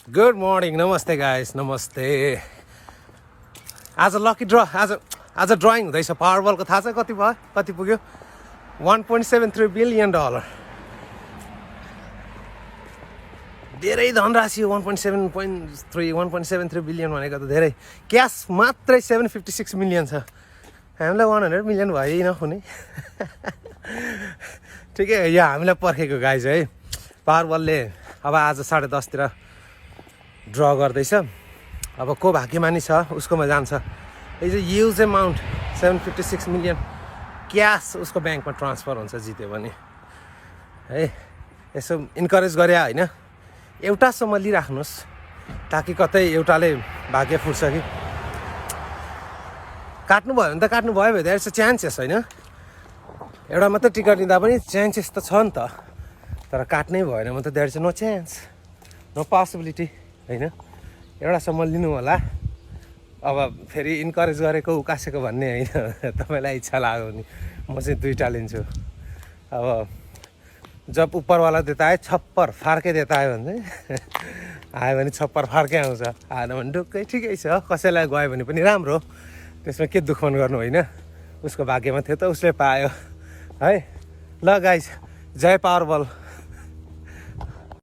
good morning नमस्ते guys नमस्ते आज लकी ड्र आज ड्रइङ हुँदैछ पावरबलको थाहा छ कति भयो कति पुग्यो $1.73 बिलियन धेरै धनराशि 1.73 बिलियन भनेको त धेरै क्यास मात्रै 756 मिलियन छ हामीलाई 100 मिलियन भएन हुने ठिकै हो यो हामीलाई पर्खेको गाइज है पावरबलले अब आज 10:30 तिर ड्र गर्दैछ अब को भाग्यमानी छ उसकोमा जान्छ is a huge amount 756 million cash उसको ब्याङ्कमा ट्रान्सफर हुन्छ जित्यो भने है यसो इन्करेज गरे होइन एउटासम्म लिइराख्नुहोस् ताकि कतै एउटाले भाग्य फुट्छ कि काट्नु भयो भने त काट्नु भयो भने देयर इज अ चान्सेस होइन एउटा मात्रै टिकट लिँदा पनि चान्सेस त छ नि त तर काट्नै भएन भने त there is no chance no possibility होइन एउटासम्म लिनु होला अब फेरि इन्करेज गरेको उकासेको भन्ने होइन तपाईँलाई इच्छा लाग्यो भने म चाहिँ 2टा लिन्छु अब जब ऊपरवाला देता है छप्पर फार्के देता है भने आयो भने छप्पर फार्के आउँछ आएन भने ढुक्कै ठिकै छ कसैलाई गयो भने पनि राम्रो त्यसमा के दुःख मन गर्नु होइन उसको भाग्यमा थियो त उसले पायो है ल गाइस जय पावरबल